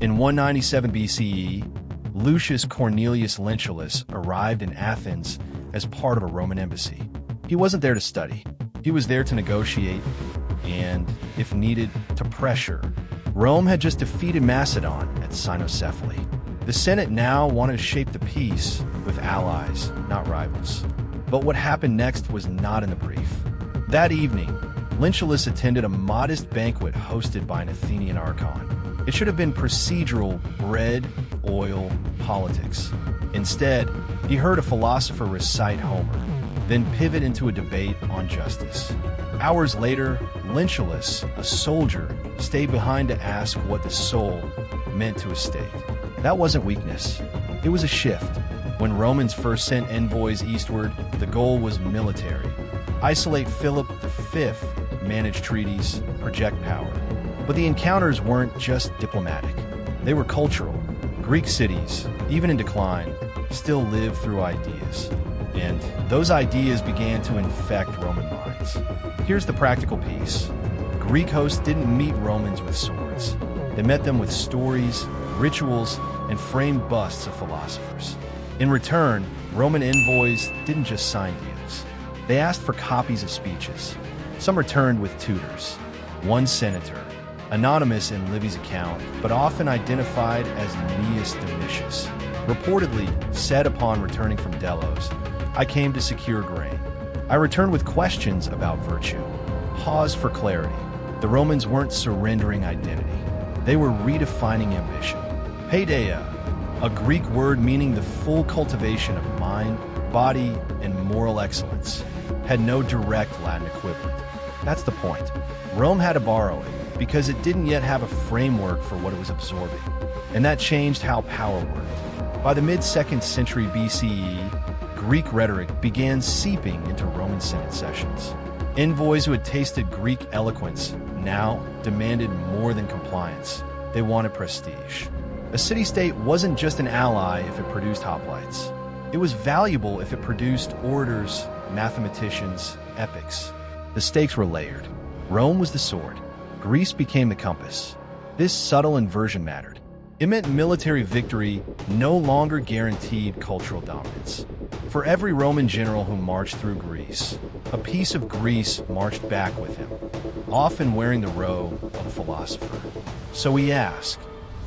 In 197 BCE, Lucius Cornelius Lentulus arrived in Athens as part of a Roman embassy. He wasn't there to study. He was there to negotiate and, if needed, to pressure. Rome had just defeated Macedon at Cynocephaly. The Senate now wanted to shape the peace with allies, not rivals. But what happened next was not in the brief. That evening, Lentulus attended a modest banquet hosted by an Athenian archon. It should have been procedural, bread, oil, politics. Instead, he heard a philosopher recite Homer, then pivot into a debate on justice. Hours later, Lentulus, a soldier, stayed behind to ask what the soul meant to a state. That wasn't weakness. It was a shift. When Romans first sent envoys eastward, the goal was military. Isolate Philip V, manage treaties, project power. But the encounters weren't just diplomatic. They were cultural. Greek cities, even in decline, still lived through ideas. And those ideas began to infect Roman minds. Here's the practical piece. Greek hosts didn't meet Romans with swords. They met them with stories, rituals, and framed busts of philosophers. In return, Roman envoys didn't just sign deals. They asked for copies of speeches. Some returned with tutors. One senator, anonymous in Livy's account, but often identified as Gnaeus Domitius, reportedly said upon returning from Delos, "I came to secure grain. I returned with questions about virtue." Pause for clarity. The Romans weren't surrendering identity. They were redefining ambition. Paideia, a Greek word meaning the full cultivation of mind, body, and moral excellence, had no direct Latin equivalent. That's the point. Rome had to borrow it because it didn't yet have a framework for what it was absorbing. And that changed how power worked. By the mid-2nd century BCE, Greek rhetoric began seeping into Roman Senate sessions. Envoys who had tasted Greek eloquence now demanded more than compliance. They wanted prestige. A city-state wasn't just an ally if it produced hoplites. It was valuable if it produced orators, mathematicians, epics. The stakes were layered. Rome was the sword. Greece became the compass. This subtle inversion mattered. It meant military victory no longer guaranteed cultural dominance. For every Roman general who marched through Greece, a piece of Greece marched back with him, often wearing the robe of a philosopher. So we ask,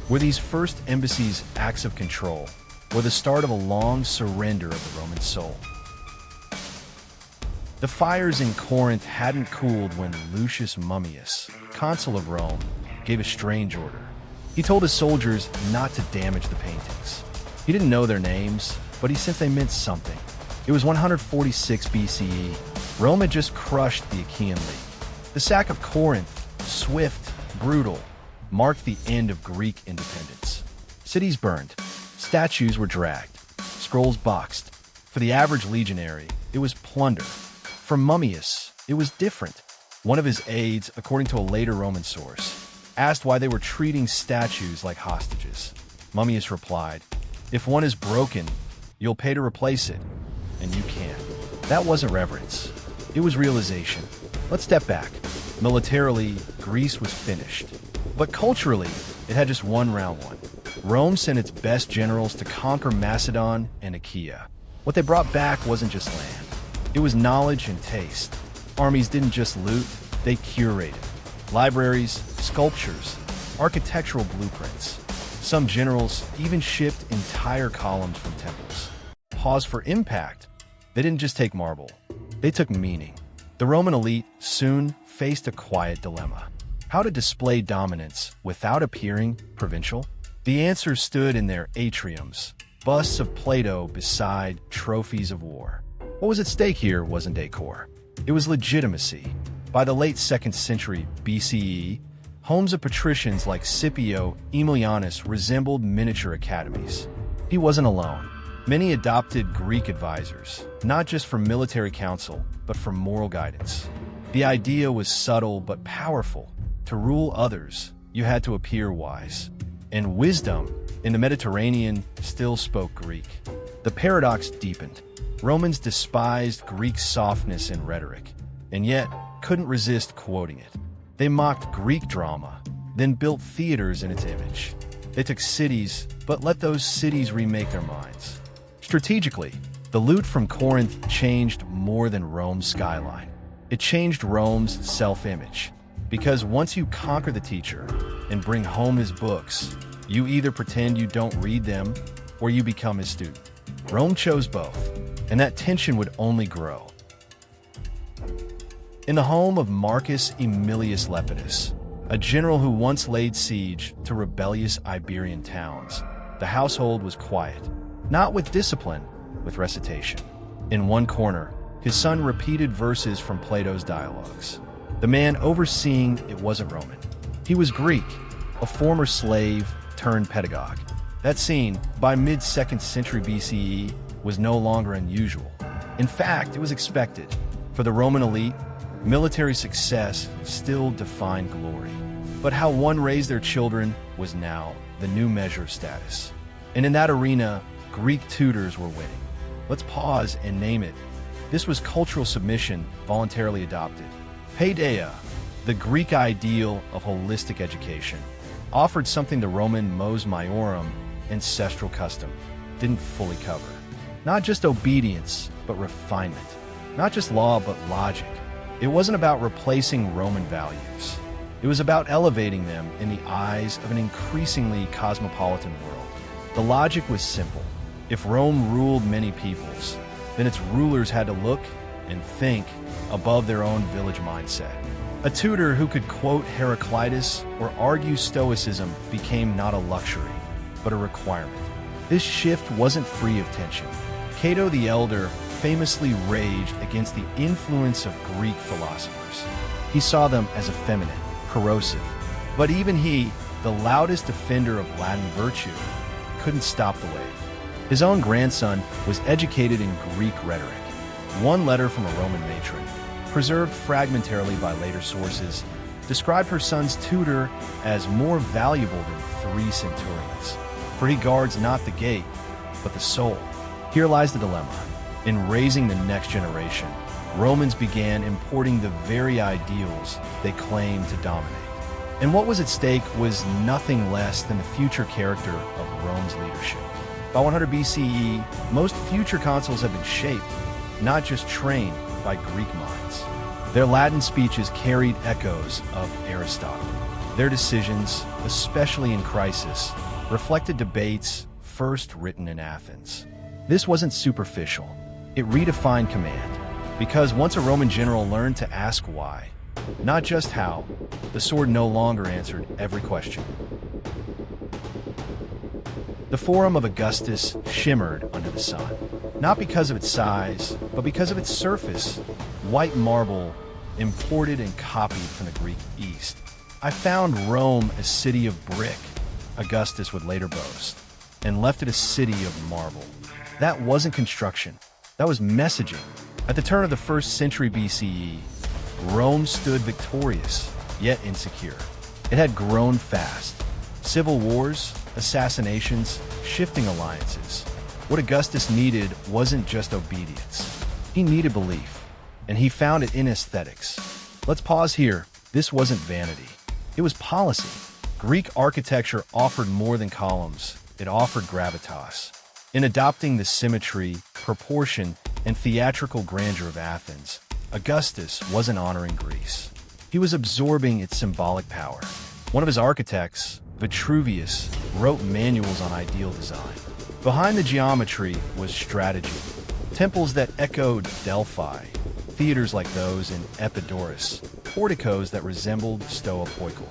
were these first embassies acts of control, or the start of a long surrender of the Roman soul? The fires in Corinth hadn't cooled when Lucius Mummius, consul of Rome, gave a strange order. He told his soldiers not to damage the paintings. He didn't know their names, but he sensed they meant something. It was 146 BCE. Rome had just crushed the Achaean League. The sack of Corinth, swift, brutal, marked the end of Greek independence. Cities burned. Statues were dragged. Scrolls boxed. For the average legionary, it was plunder. For Mummius, it was different. One of his aides, according to a later Roman source, asked why they were treating statues like hostages. Mummius replied, "If one is broken, you'll pay to replace it, and you can't." That wasn't reverence. It was realization. Let's step back. Militarily, Greece was finished. But culturally, it had just one round one. Rome sent its best generals to conquer Macedon and Achaia. What they brought back wasn't just land. It was knowledge and taste. Armies didn't just loot, they curated. Libraries, sculptures, architectural blueprints. Some generals even shipped entire columns from temples. Pause for impact. They didn't just take marble. They took meaning. The Roman elite soon faced a quiet dilemma. How to display dominance without appearing provincial? The answer stood in their atriums, busts of Plato beside trophies of war. What was at stake here wasn't decor. It was legitimacy. By the late 2nd century BCE, homes of patricians like Scipio Aemilianus resembled miniature academies. He wasn't alone. Many adopted Greek advisors, not just for military counsel, but for moral guidance. The idea was subtle but powerful. To rule others, you had to appear wise. And wisdom in the Mediterranean still spoke Greek. The paradox deepened. Romans despised Greek softness and rhetoric, and yet couldn't resist quoting it. They mocked Greek drama, then built theaters in its image. They took cities, but let those cities remake their minds. Strategically, the loot from Corinth changed more than Rome's skyline. It changed Rome's self-image. Because once you conquer the teacher and bring home his books, you either pretend you don't read them or you become his student. Rome chose both, and that tension would only grow. In the home of Marcus Aemilius Lepidus, a general who once laid siege to rebellious Iberian towns, the household was quiet, not with discipline, with recitation. In one corner, his son repeated verses from Plato's dialogues. The man overseeing it wasn't Roman. He was Greek, a former slave turned pedagogue. That scene, by mid-2nd century BCE, was no longer unusual. In fact, it was expected. For the Roman elite, military success still defined glory. But how one raised their children was now the new measure of status. And in that arena, Greek tutors were winning. Let's pause and name it. This was cultural submission voluntarily adopted. Paideia, the Greek ideal of holistic education, offered something the Roman mos maiorum, ancestral custom, didn't fully cover. Not just obedience, but refinement. Not just law, but logic. It wasn't about replacing Roman values. It was about elevating them in the eyes of an increasingly cosmopolitan world. The logic was simple. If Rome ruled many peoples, then its rulers had to look and think above their own village mindset. A tutor who could quote Heraclitus or argue Stoicism became not a luxury, but a requirement. This shift wasn't free of tension. Cato the Elder famously raged against the influence of Greek philosophers. He saw them as effeminate, corrosive. But even he, the loudest defender of Latin virtue, couldn't stop the wave. His own grandson was educated in Greek rhetoric. One letter from a Roman matron, preserved fragmentarily by later sources, described her son's tutor as more valuable than 3 centurions. For he guards not the gate, but the soul. Here lies the dilemma. In raising the next generation, Romans began importing the very ideals they claimed to dominate. And what was at stake was nothing less than the future character of Rome's leadership. By 100 BCE, most future consuls have been shaped, not just trained, by Greek minds. Their Latin speeches carried echoes of Aristotle. Their decisions, especially in crisis, reflected debates first written in Athens. This wasn't superficial. It redefined command, because once a Roman general learned to ask why, not just how, the sword no longer answered every question. The Forum of Augustus shimmered under the sun, not because of its size, but because of its surface, white marble imported and copied from the Greek East. I found Rome a city of brick, Augustus would later boast, and left it a city of marble. That wasn't construction. That was messaging. At the turn of the 1st century BCE, Rome stood victorious, yet insecure. It had grown fast. Civil wars, assassinations, shifting alliances. What Augustus needed wasn't just obedience. He needed belief, and he found it in aesthetics. Let's pause here. This wasn't vanity. It was policy. Greek architecture offered more than columns. It offered gravitas. In adopting the symmetry, proportion, and theatrical grandeur of Athens, Augustus wasn't honoring Greece. He was absorbing its symbolic power. One of his architects, Vitruvius, wrote manuals on ideal design. Behind the geometry was strategy. Temples that echoed Delphi, theaters like those in Epidaurus, porticos that resembled Stoa Poikile.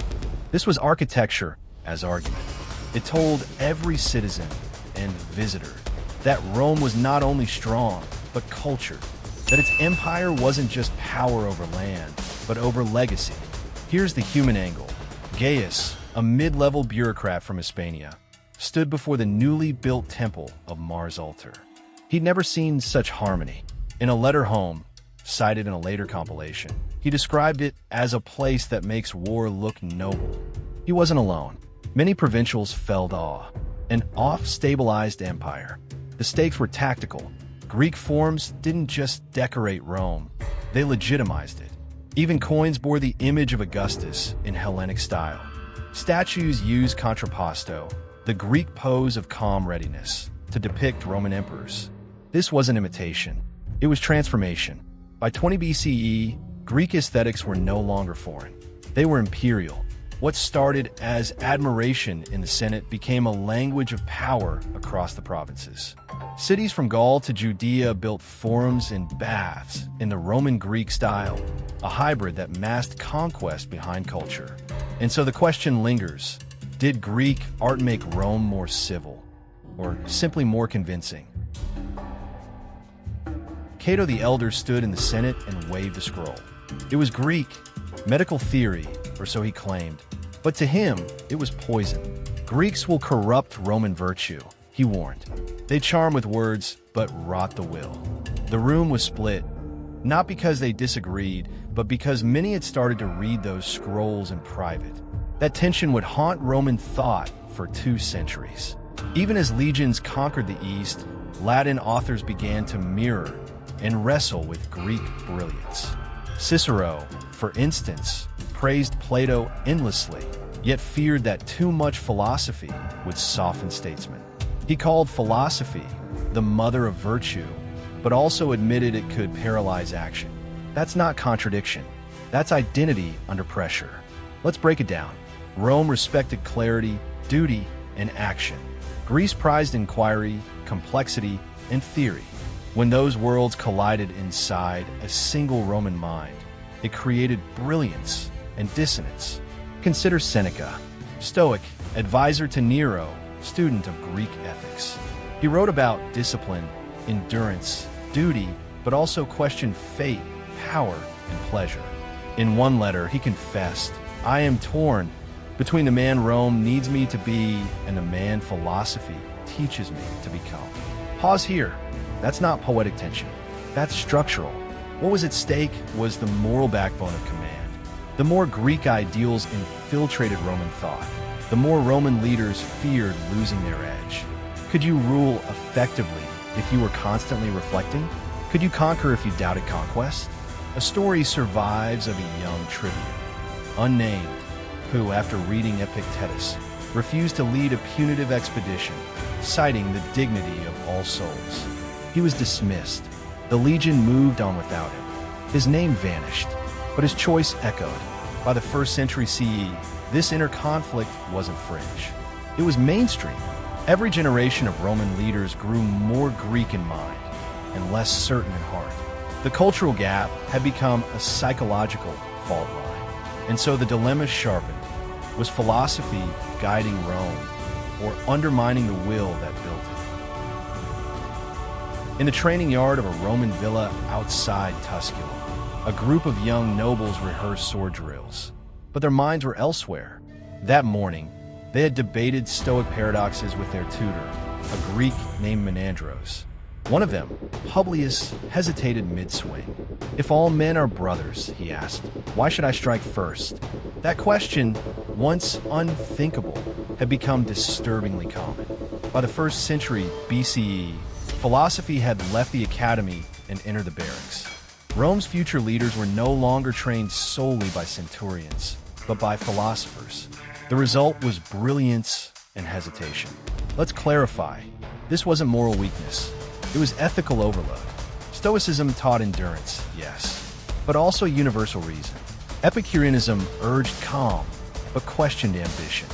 This was architecture as argument. It told every citizen and visitor that Rome was not only strong, but cultured. That its empire wasn't just power over land, but over legacy. Here's the human angle. Gaius, a mid-level bureaucrat from Hispania, stood before the newly built temple of Mars altar. He'd never seen such harmony. In a letter home, cited in a later compilation, he described it as a place that makes war look noble. He wasn't alone. Many provincials felt awe. An off-stabilized empire. The stakes were tactical. Greek forms didn't just decorate Rome, they legitimized it. Even coins bore the image of Augustus in Hellenic style. Statues used contrapposto, the Greek pose of calm readiness, to depict Roman emperors. This wasn't imitation. It was transformation. By 20 BCE, Greek aesthetics were no longer foreign. They were imperial. What started as admiration in the Senate became a language of power across the provinces. Cities from Gaul to Judea built forums and baths in the Roman Greek style, a hybrid that masked conquest behind culture. And so the question lingers, did Greek art make Rome more civil, or simply more convincing? Cato the Elder stood in the Senate and waved a scroll. It was Greek, medical theory, or so he claimed. But to him, it was poison. Greeks will corrupt Roman virtue, he warned. They charm with words, but rot the will. The room was split, not because they disagreed, but because many had started to read those scrolls in private. That tension would haunt Roman thought for 2 centuries. Even as legions conquered the East, Latin authors began to mirror and wrestle with Greek brilliance. Cicero, for instance, praised Plato endlessly, yet feared that too much philosophy would soften statesmen. He called philosophy the mother of virtue, but also admitted it could paralyze action. That's not contradiction. That's identity under pressure. Let's break it down. Rome respected clarity, duty, and action. Greece prized inquiry, complexity, and theory. When those worlds collided inside a single Roman mind, it created brilliance and dissonance. Consider Seneca, Stoic, advisor to Nero, student of Greek ethics. He wrote about discipline, endurance, duty, but also questioned fate, power, and pleasure. In one letter, he confessed, "I am torn between the man Rome needs me to be and the man philosophy teaches me to become." Pause here. That's not poetic tension. That's structural. What was at stake was the moral backbone of command. The more Greek ideals infiltrated Roman thought, the more Roman leaders feared losing their edge. Could you rule effectively if you were constantly reflecting? Could you conquer if you doubted conquest? A story survives of a young tribune, unnamed, who, after reading Epictetus, refused to lead a punitive expedition, citing the dignity of all souls. He was dismissed. The legion moved on without him. His name vanished, but his choice echoed. By the 1st century CE, this inner conflict wasn't fringe. It was mainstream. Every generation of Roman leaders grew more Greek in mind and less certain in heart. The cultural gap had become a psychological fault line. And so the dilemma sharpened. Was philosophy guiding Rome or undermining the will that built it? In the training yard of a Roman villa outside Tusculum, a group of young nobles rehearsed sword drills, but their minds were elsewhere. That morning, they had debated Stoic paradoxes with their tutor, a Greek named Menandros. One of them, Publius, hesitated mid-swing. "If all men are brothers," he asked, "why should I strike first?" That question, once unthinkable, had become disturbingly common. By the 1st century BCE, philosophy had left the academy and entered the barracks. Rome's future leaders were no longer trained solely by centurions, but by philosophers. The result was brilliance and hesitation. Let's clarify. This wasn't moral weakness. It was ethical overload. Stoicism taught endurance, yes, but also universal reason. Epicureanism urged calm, but questioned ambition.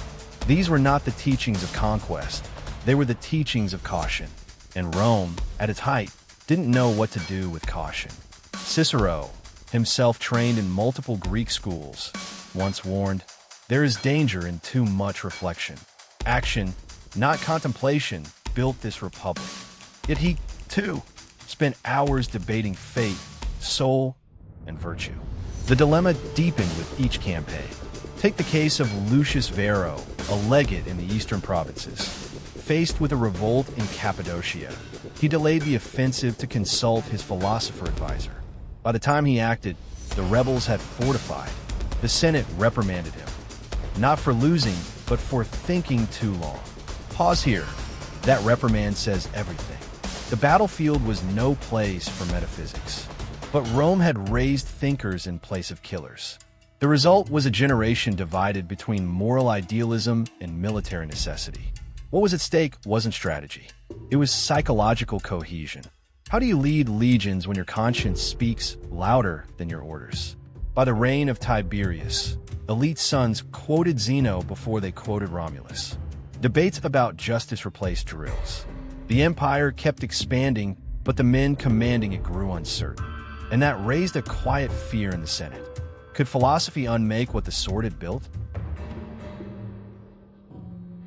These were not the teachings of conquest. They were the teachings of caution. And Rome, at its height, didn't know what to do with caution. Cicero, himself trained in multiple Greek schools, once warned, "There is danger in too much reflection." Action, not contemplation, built this republic. Yet he, too, spent hours debating fate, soul, and virtue. The dilemma deepened with each campaign. Take the case of Lucius Varro, a legate in the eastern provinces. Faced with a revolt in Cappadocia, he delayed the offensive to consult his philosopher advisor. By the time he acted, the rebels had fortified. The Senate reprimanded him, not for losing, but for thinking too long. Pause here. That reprimand says everything. The battlefield was no place for metaphysics, but Rome had raised thinkers in place of killers. The result was a generation divided between moral idealism and military necessity. What was at stake wasn't strategy. It was psychological cohesion. How do you lead legions when your conscience speaks louder than your orders? By the reign of Tiberius, elite sons quoted Zeno before they quoted Romulus. Debates about justice replaced drills. The empire kept expanding, but the men commanding it grew uncertain. And that raised a quiet fear in the Senate. Could philosophy unmake what the sword had built?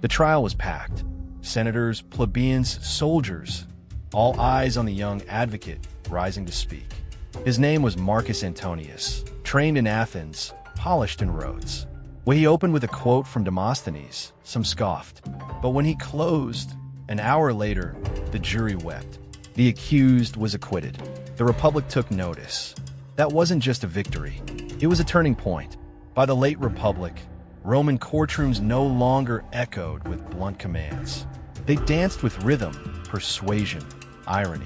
The trial was packed. Senators, plebeians, soldiers, all eyes on the young advocate rising to speak. His name was Marcus Antonius, trained in Athens, polished in Rhodes. When he opened with a quote from Demosthenes, some scoffed. But when he closed, an hour later, the jury wept. The accused was acquitted. The Republic took notice. That wasn't just a victory. It was a turning point. By the late Republic, Roman courtrooms no longer echoed with blunt commands. They danced with rhythm, persuasion, irony.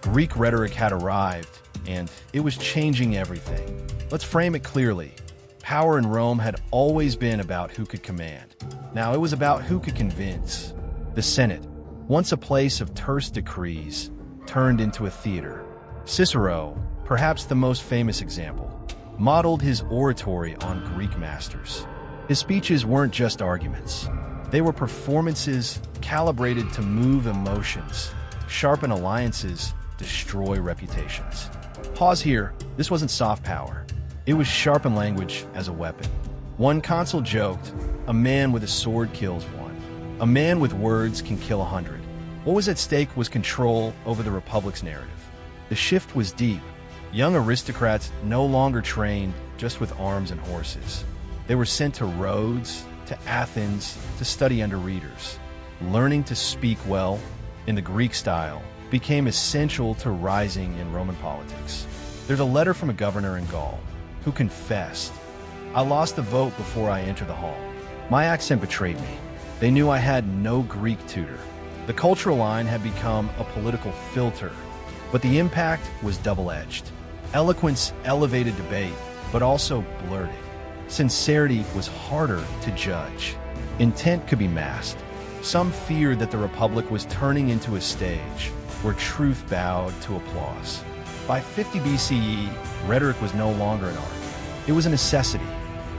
Greek rhetoric had arrived, and it was changing everything. Let's frame it clearly. Power in Rome had always been about who could command. Now it was about who could convince. The Senate, once a place of terse decrees, turned into a theater. Cicero, perhaps the most famous example, modeled his oratory on Greek masters. His speeches weren't just arguments. They were performances calibrated to move emotions, sharpen alliances, destroy reputations. Pause here. This wasn't soft power. It was sharpened language as a weapon. One consul joked, "A man with a sword kills one. A man with words can kill 100." What was at stake was control over the Republic's narrative. The shift was deep. Young aristocrats no longer trained just with arms and horses. They were sent to Rhodes, to Athens, to study under readers. Learning to speak well, in the Greek style, became essential to rising in Roman politics. There's a letter from a governor in Gaul who confessed, "I lost the vote before I entered the hall. My accent betrayed me. They knew I had no Greek tutor." The cultural line had become a political filter, but the impact was double-edged. Eloquence elevated debate, but also blurred it. Sincerity was harder to judge. Intent could be masked. Some feared that the Republic was turning into a stage where truth bowed to applause. By 50 BCE, rhetoric was no longer an art. It was a necessity,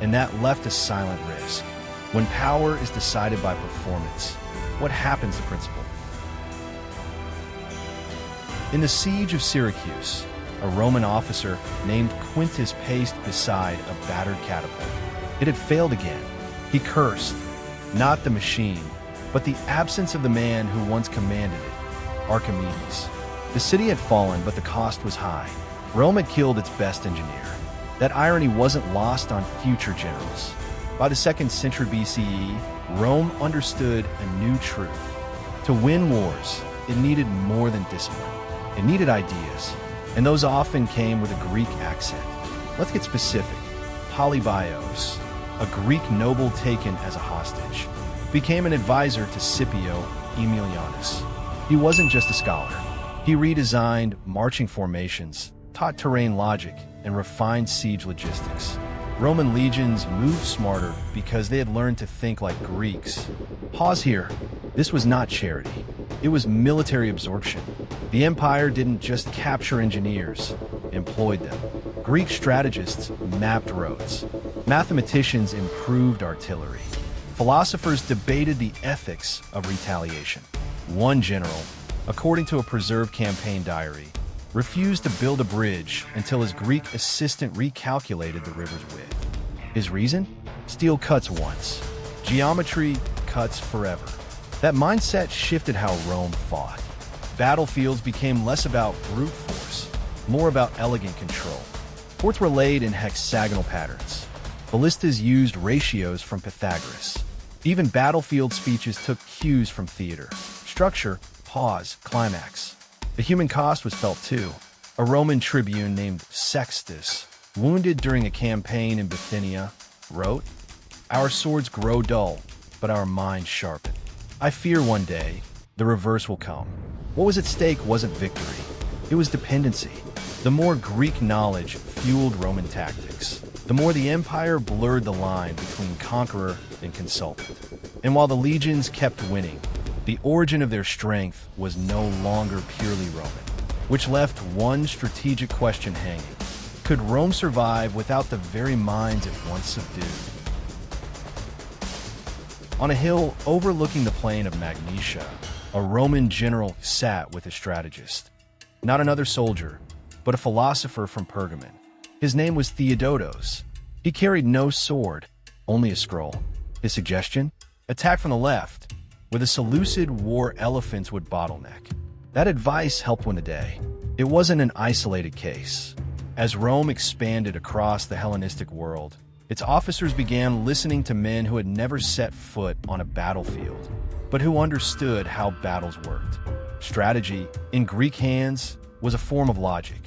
and that left a silent risk. When power is decided by performance, what happens to principle? In the siege of Syracuse, a Roman officer named Quintus paced beside a battered catapult. It had failed again. He cursed, not the machine, but the absence of the man who once commanded it, Archimedes. The city had fallen, but the cost was high. Rome had killed its best engineer. That irony wasn't lost on future generals. By the 2nd century BCE, Rome understood a new truth. To win wars, it needed more than discipline. It needed ideas, and those often came with a Greek accent. Let's get specific. Polybios, a Greek noble taken as a hostage, became an advisor to Scipio Aemilianus. He wasn't just a scholar. He redesigned marching formations, taught terrain logic, and refined siege logistics. Roman legions moved smarter because they had learned to think like Greeks. Pause here. This was not charity. It was military absorption. The empire didn't just capture engineers, employed them. Greek strategists mapped roads. Mathematicians improved artillery. Philosophers debated the ethics of retaliation. One general, according to a preserved campaign diary, refused to build a bridge until his Greek assistant recalculated the river's width. His reason? Steel cuts once. Geometry cuts forever. That mindset shifted how Rome fought. Battlefields became less about brute force, more about elegant control. Forts were laid in hexagonal patterns. Ballistas used ratios from Pythagoras. Even battlefield speeches took cues from theater. Structure, pause, climax. The human cost was felt too. A Roman tribune named Sextus, wounded during a campaign in Bithynia, wrote, "Our swords grow dull, but our minds sharpen. I fear one day the reverse will come." What was at stake wasn't victory. It was dependency. The more Greek knowledge fueled Roman tactics, the more the empire blurred the line between conqueror and consultant. And while the legions kept winning, the origin of their strength was no longer purely Roman, which left one strategic question hanging. Could Rome survive without the very minds it once subdued? On a hill overlooking the plain of Magnesia, a Roman general sat with his strategist. Not another soldier, but a philosopher from Pergamon. His name was Theodotos. He carried no sword, only a scroll. His suggestion? Attack from the left. With a Seleucid war, elephants would bottleneck. That advice helped win the day. It wasn't an isolated case. As Rome expanded across the Hellenistic world, its officers began listening to men who had never set foot on a battlefield, but who understood how battles worked. Strategy, in Greek hands, was a form of logic,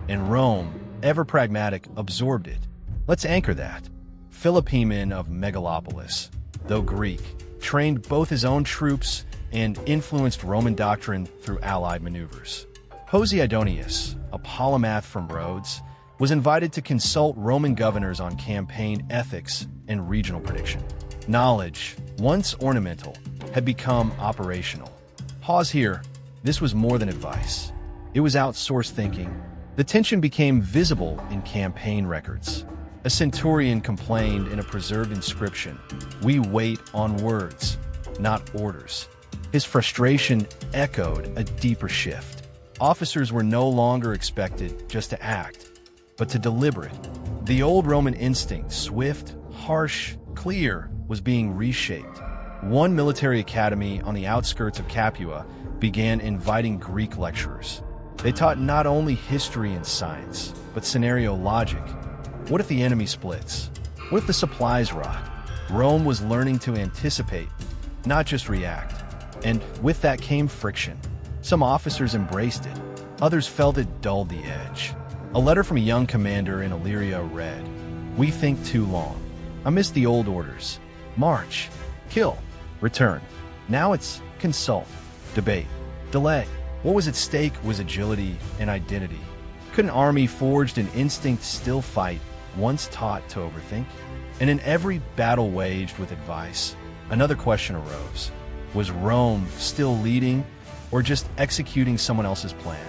and Rome, ever pragmatic, absorbed it. Let's anchor that. Philopoemen of Megalopolis, though Greek, trained both his own troops and influenced Roman doctrine through allied maneuvers. Posidonius, a polymath from Rhodes, was invited to consult Roman governors on campaign ethics and regional prediction. Knowledge, once ornamental, had become operational. Pause here. This was more than advice. It was outsourced thinking. The tension became visible in campaign records. A centurion complained in a preserved inscription, "We wait on words, not orders." His frustration echoed a deeper shift. Officers were no longer expected just to act, but to deliberate. The old Roman instinct, swift, harsh, clear, was being reshaped. One military academy on the outskirts of Capua began inviting Greek lecturers. They taught not only history and science, but scenario logic. What if the enemy splits? What if the supplies rot? Rome was learning to anticipate, not just react. And with that came friction. Some officers embraced it. Others felt it dulled the edge. A letter from a young commander in Illyria read, "We think too long. I miss the old orders. March, kill, return. Now it's consult, debate, delay." What was at stake was agility and identity. Could an army forged in instinct still fight, once taught to overthink? And in every battle waged with advice, another question arose. Was Rome still leading, or just executing someone else's plan?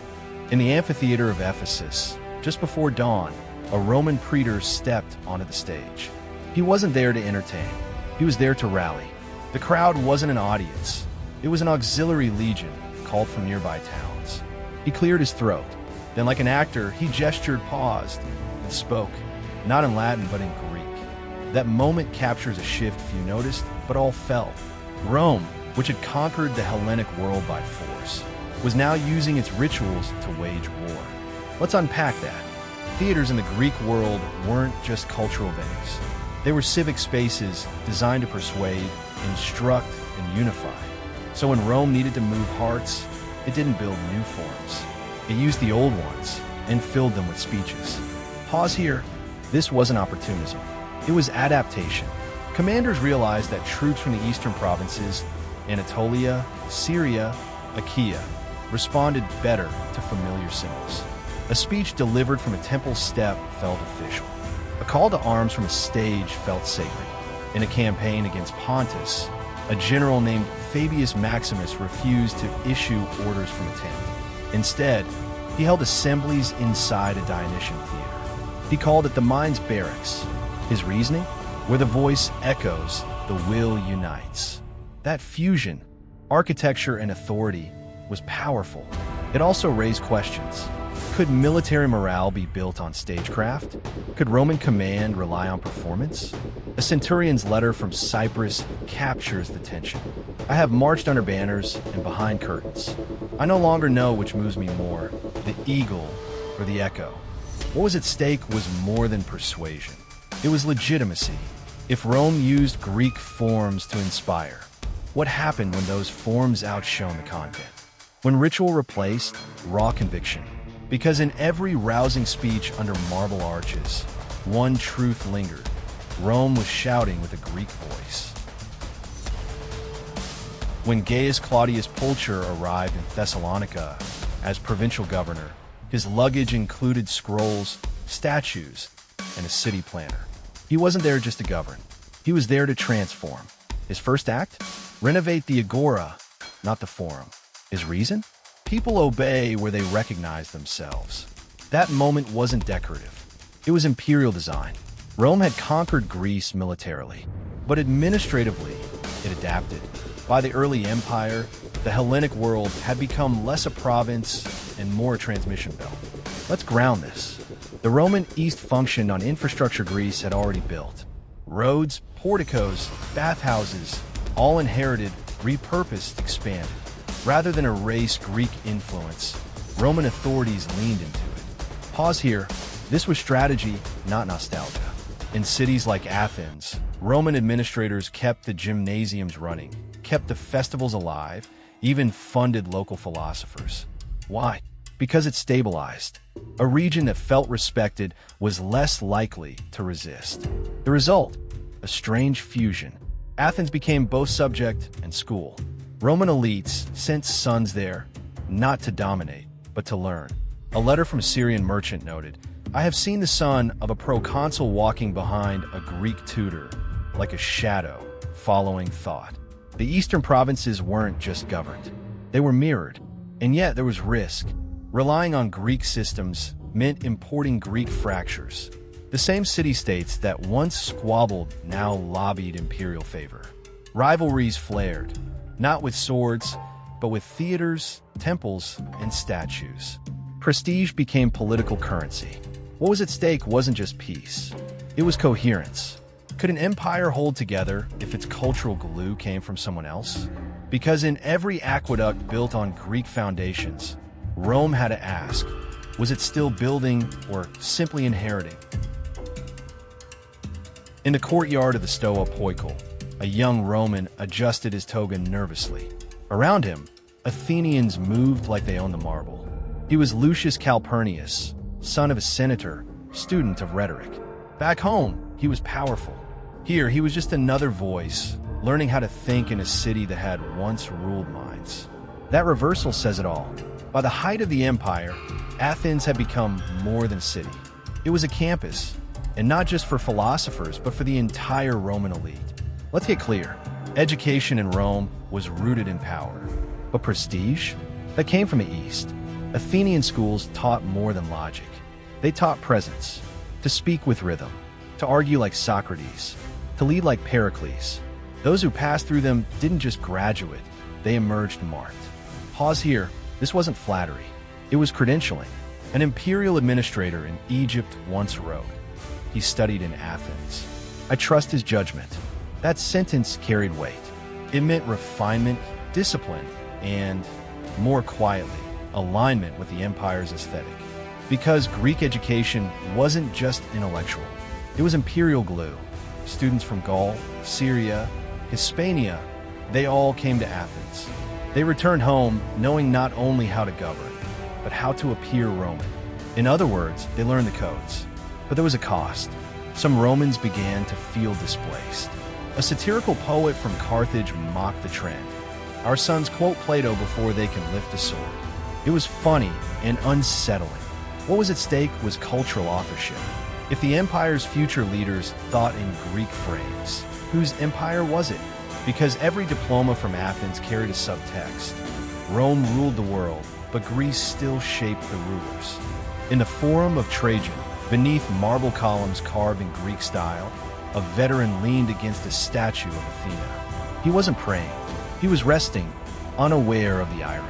In the amphitheater of Ephesus, just before dawn, a Roman praetor stepped onto the stage. He wasn't there to entertain. He was there to rally. The crowd wasn't an audience. It was an auxiliary legion called from nearby towns. He cleared his throat. Then, like an actor, he gestured, paused, and spoke, not in Latin, but in Greek. That moment captures a shift few noticed, but all felt. Rome, which had conquered the Hellenic world by force, was now using its rituals to wage war. Let's unpack that. Theaters in the Greek world weren't just cultural venues. They were civic spaces designed to persuade, instruct, and unify. So when Rome needed to move hearts, it didn't build new forms. It used the old ones and filled them with speeches. Pause here. This wasn't opportunism. It was adaptation. Commanders realized that troops from the eastern provinces, Anatolia, Syria, Achaia, responded better to familiar symbols. A speech delivered from a temple step felt official. A call to arms from a stage felt sacred. In a campaign against Pontus, a general named Fabius Maximus refused to issue orders from a tent. Instead, he held assemblies inside a Dionysian theater. He called it the mind's barracks. His reasoning? Where the voice echoes, the will unites. That fusion, architecture and authority, was powerful. It also raised questions. Could military morale be built on stagecraft? Could Roman command rely on performance? A centurion's letter from Cyprus captures the tension. "I have marched under banners and behind curtains. I no longer know which moves me more, the eagle or the echo." What was at stake was more than persuasion. It was legitimacy. If Rome used Greek forms to inspire, what happened when those forms outshone the content? When ritual replaced raw conviction? Because in every rousing speech under marble arches, one truth lingered. Rome was shouting with a Greek voice. When Gaius Claudius Pulcher arrived in Thessalonica as provincial governor, his luggage included scrolls, statues, and a city planner. He wasn't there just to govern. He was there to transform. His first act? Renovate the agora, not the forum. His reason? People obey where they recognize themselves. That moment wasn't decorative. It was imperial design. Rome had conquered Greece militarily, but administratively, it adapted. By the early empire, the Hellenic world had become less a province and more a transmission belt. Let's ground this. The Roman East functioned on infrastructure Greece had already built. Roads, porticos, bathhouses, all inherited, repurposed, expanded. Rather than erase Greek influence, Roman authorities leaned into it. Pause here. This was strategy, not nostalgia. In cities like Athens, Roman administrators kept the gymnasiums running, kept the festivals alive, even funded local philosophers. Why? Because it stabilized. A region that felt respected was less likely to resist. The result? A strange fusion. Athens became both subject and school. Roman elites sent sons there, not to dominate, but to learn. A letter from a Syrian merchant noted, "I have seen the son of a proconsul walking behind a Greek tutor, like a shadow, following thought." The eastern provinces weren't just governed. They were mirrored. And yet there was risk. Relying on Greek systems meant importing Greek fractures. The same city-states that once squabbled now lobbied imperial favor. Rivalries flared, not with swords, but with theaters, temples, and statues. Prestige became political currency. What was at stake wasn't just peace. It was coherence. Could an empire hold together if its cultural glue came from someone else? Because in every aqueduct built on Greek foundations, Rome had to ask, was it still building or simply inheriting? In the courtyard of the Stoa Poikile, a young Roman adjusted his toga nervously. Around him, Athenians moved like they owned the marble. He was Lucius Calpurnius, son of a senator, student of rhetoric. Back home, he was powerful. Here, he was just another voice, learning how to think in a city that had once ruled minds. That reversal says it all. By the height of the empire, Athens had become more than a city. It was a campus, and not just for philosophers, but for the entire Roman elite. Let's get clear. Education in Rome was rooted in power. But prestige? That came from the East. Athenian schools taught more than logic. They taught presence, to speak with rhythm, to argue like Socrates, to lead like Pericles. Those who passed through them didn't just graduate, they emerged marked. Pause here. This wasn't flattery. It was credentialing. An imperial administrator in Egypt once wrote, "He studied in Athens. I trust his judgment." That sentence carried weight. It meant refinement, discipline, and, more quietly, alignment with the empire's aesthetic. Because Greek education wasn't just intellectual. It was imperial glue. Students from Gaul, Syria, Hispania, they all came to Athens. They returned home knowing not only how to govern, but how to appear Roman. In other words, they learned the codes. But there was a cost. Some Romans began to feel displaced. A satirical poet from Carthage mocked the trend. "Our sons quote Plato before they can lift a sword." It was funny and unsettling. What was at stake was cultural authorship. If the empire's future leaders thought in Greek frames, whose empire was it? Because every diploma from Athens carried a subtext. Rome ruled the world, but Greece still shaped the rulers. In the Forum of Trajan, beneath marble columns carved in Greek style, a veteran leaned against a statue of Athena. He wasn't praying. He was resting, unaware of the irony.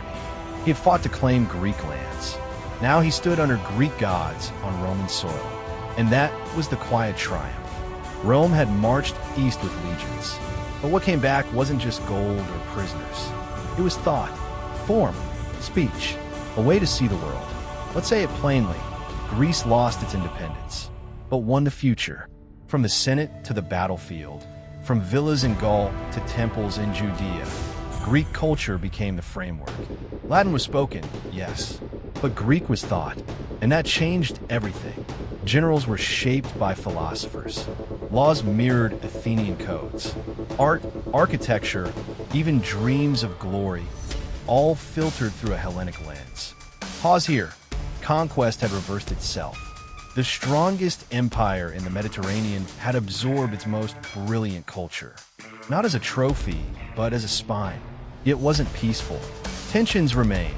He had fought to claim Greek lands. Now he stood under Greek gods on Roman soil. And that was the quiet triumph. Rome had marched east with legions. But what came back wasn't just gold or prisoners. It was thought, form, speech, a way to see the world. Let's say it plainly, Greece lost its independence, but won the future. From the Senate to the battlefield, from villas in Gaul to temples in Judea, Greek culture became the framework. Latin was spoken, yes, but Greek was thought, and that changed everything. Generals were shaped by philosophers. Laws mirrored Athenian codes. Art, architecture, even dreams of glory, all filtered through a Hellenic lens. Pause here. Conquest had reversed itself. The strongest empire in the Mediterranean had absorbed its most brilliant culture. not as a trophy, but as a spine. It wasn't peaceful. Tensions remained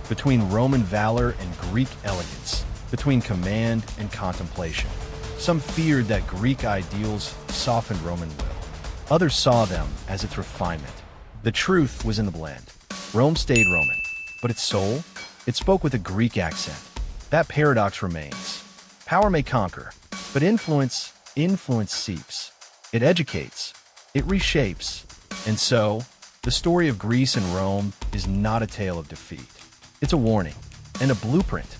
between Roman valor and Greek elegance, between command and contemplation. Some feared that Greek ideals softened Roman will. Others saw them as its refinement. The truth was in the blend. Rome stayed Roman, but its soul, it spoke with a Greek accent. That paradox remains. Power may conquer, but influence seeps. It educates, it reshapes. And so, the story of Greece and Rome is not a tale of defeat. It's a warning and a blueprint